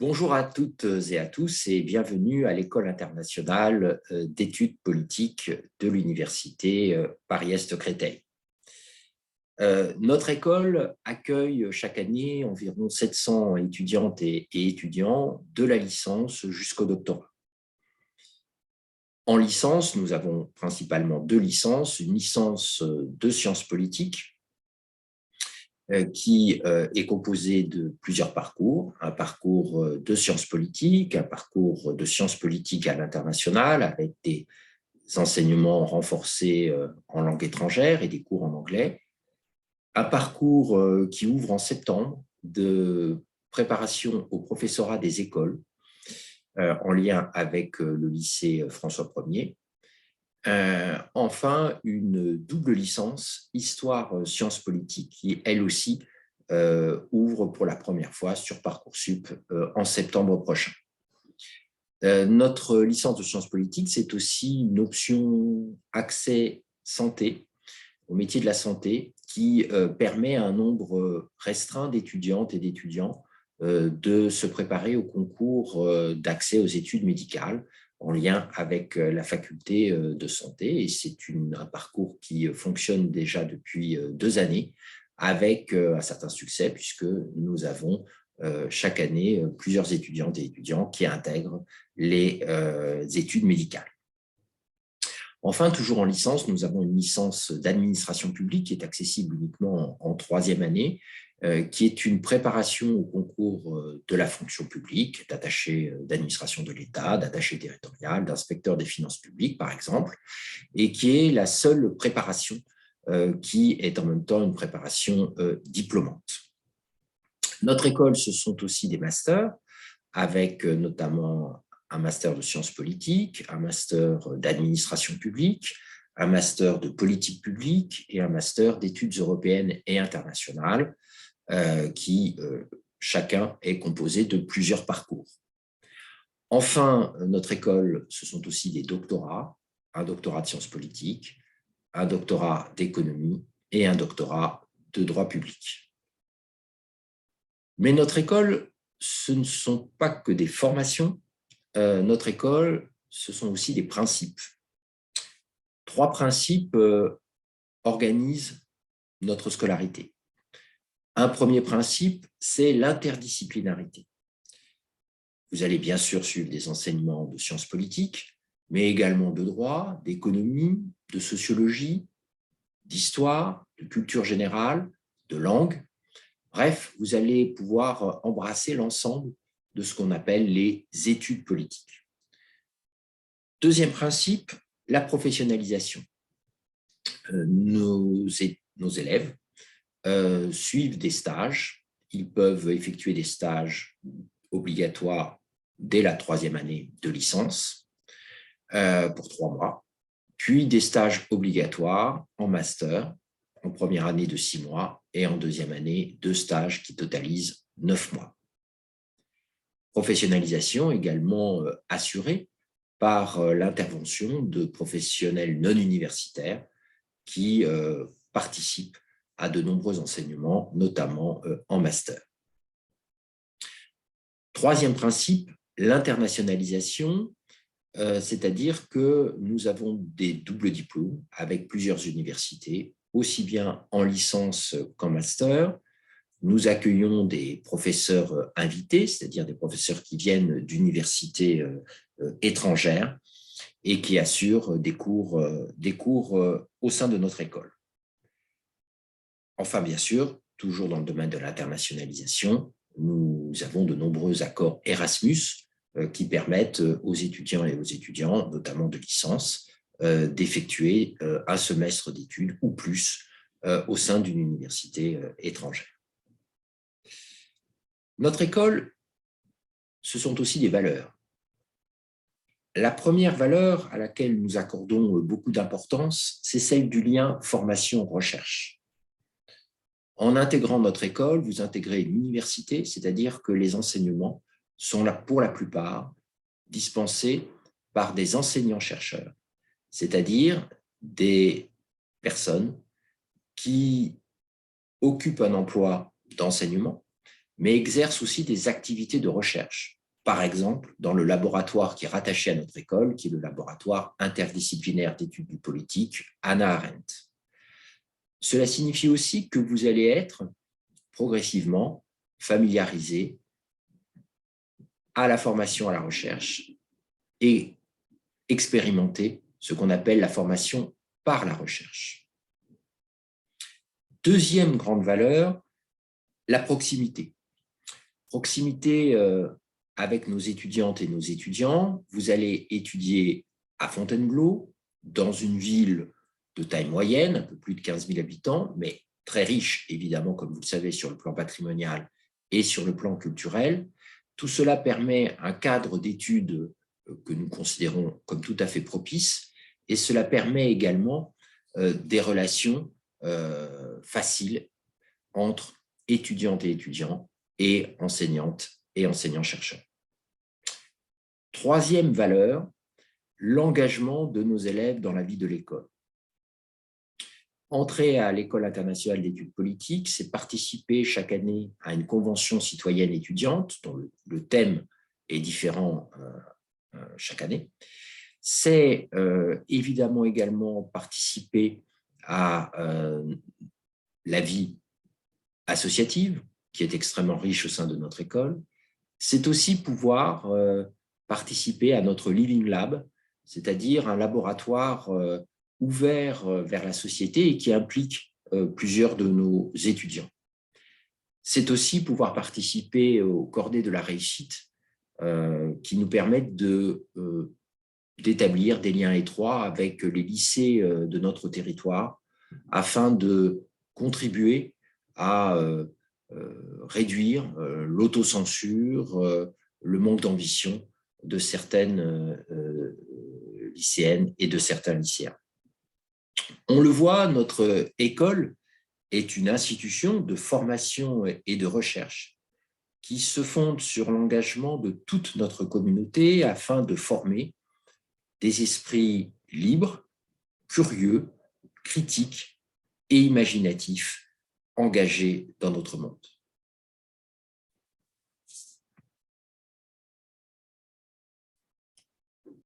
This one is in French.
Bonjour à toutes et à tous et bienvenue à l'École internationale d'études politiques de l'Université Paris-Est-Créteil. Notre école accueille chaque année environ 700 étudiantes et étudiants de la licence jusqu'au doctorat. En licence, nous avons principalement deux licences, une licence de sciences politiques qui est composé de plusieurs parcours, un parcours de sciences politiques, un parcours de sciences politiques à l'international avec des enseignements renforcés en langue étrangère et des cours en anglais, un parcours qui ouvre en septembre de préparation au professorat des écoles en lien avec le lycée François Ier. Enfin, une double licence Histoire-Sciences politiques qui, elle aussi, ouvre pour la première fois sur Parcoursup en septembre prochain. Notre licence de sciences politiques, c'est aussi une option accès santé, au métier de la santé, qui permet à un nombre restreint d'étudiantes et d'étudiants de se préparer au concours d'accès aux études médicales en lien avec la faculté de santé. Et c'est un parcours qui fonctionne déjà depuis 2 années avec un certain succès puisque nous avons chaque année plusieurs étudiantes et étudiants qui intègrent les études médicales. Enfin, toujours en licence, nous avons une licence d'administration publique qui est accessible uniquement en 3e année, qui est une préparation au concours de la fonction publique, d'attaché d'administration de l'État, d'attaché territorial, d'inspecteur des finances publiques, par exemple, et qui est la seule préparation qui est en même temps une préparation diplômante. Notre école, ce sont aussi des masters, avec notamment un master de sciences politiques, un master d'administration publique, un master de politique publique et un master d'études européennes et internationales qui chacun est composé de plusieurs parcours. Enfin, notre école, ce sont aussi des doctorats, un doctorat de sciences politiques, un doctorat d'économie et un doctorat de droit public. Mais notre école, ce ne sont pas que des formations. Notre école, ce sont aussi des principes. 3 principes organisent notre scolarité. Un premier principe, c'est l'interdisciplinarité. Vous allez bien sûr suivre des enseignements de sciences politiques, mais également de droit, d'économie, de sociologie, d'histoire, de culture générale, de langue. Bref, vous allez pouvoir embrasser l'ensemble de ce qu'on appelle les études politiques. Deuxième principe, la professionnalisation. Nos élèves suivent des stages. Ils peuvent effectuer des stages obligatoires dès la 3e année de licence pour 3 mois, puis des stages obligatoires en master en première année de 6 mois et en 2e année 2 stages qui totalisent 9 mois. Professionnalisation également assurée par l'intervention de professionnels non universitaires qui participent à de nombreux enseignements, notamment en master. Troisième principe, l'internationalisation, c'est-à-dire que nous avons des doubles diplômes avec plusieurs universités, aussi bien en licence qu'en master. Nous accueillons des professeurs invités, c'est-à-dire des professeurs qui viennent d'universités étrangères et qui assurent des cours au sein de notre école. Enfin, bien sûr, toujours dans le domaine de l'internationalisation, nous avons de nombreux accords Erasmus qui permettent aux étudiants et aux étudiants, notamment de licence, d'effectuer un semestre d'études ou plus au sein d'une université étrangère. Notre école, ce sont aussi des valeurs. La première valeur à laquelle nous accordons beaucoup d'importance, c'est celle du lien formation-recherche. En intégrant notre école, vous intégrez une université, c'est-à-dire que les enseignements sont là pour la plupart dispensés par des enseignants-chercheurs, c'est-à-dire des personnes qui occupent un emploi d'enseignement, mais exerce aussi des activités de recherche. Par exemple, dans le laboratoire qui est rattaché à notre école, qui est le laboratoire interdisciplinaire d'études du politique, Hannah Arendt. Cela signifie aussi que vous allez être progressivement familiarisé à la formation à la recherche et expérimenter ce qu'on appelle la formation par la recherche. Deuxième grande valeur, la proximité. Proximité avec nos étudiantes et nos étudiants. Vous allez étudier à Fontainebleau, dans une ville de taille moyenne, un peu plus de 15 000 habitants, mais très riche, évidemment, comme vous le savez, sur le plan patrimonial et sur le plan culturel. Tout cela permet un cadre d'études que nous considérons comme tout à fait propice, et cela permet également des relations faciles entre étudiantes et étudiants et enseignantes et enseignants-chercheurs. Troisième valeur, l'engagement de nos élèves dans la vie de l'école. Entrer à l'École internationale d'études politiques, c'est participer chaque année à une convention citoyenne étudiante, dont le thème est différent chaque année. C'est évidemment également participer à la vie associative, qui est extrêmement riche au sein de notre école. C'est aussi pouvoir participer à notre Living Lab, c'est-à-dire un laboratoire ouvert vers la société et qui implique plusieurs de nos étudiants. C'est aussi pouvoir participer aux cordées de la réussite qui nous permettent d'établir des liens étroits avec les lycées de notre territoire afin de contribuer à réduire l'autocensure, le manque d'ambition de certaines lycéennes et de certains lycéens. On le voit, notre école est une institution de formation et de recherche qui se fonde sur l'engagement de toute notre communauté afin de former des esprits libres, curieux, critiques et imaginatifs engagés dans notre monde.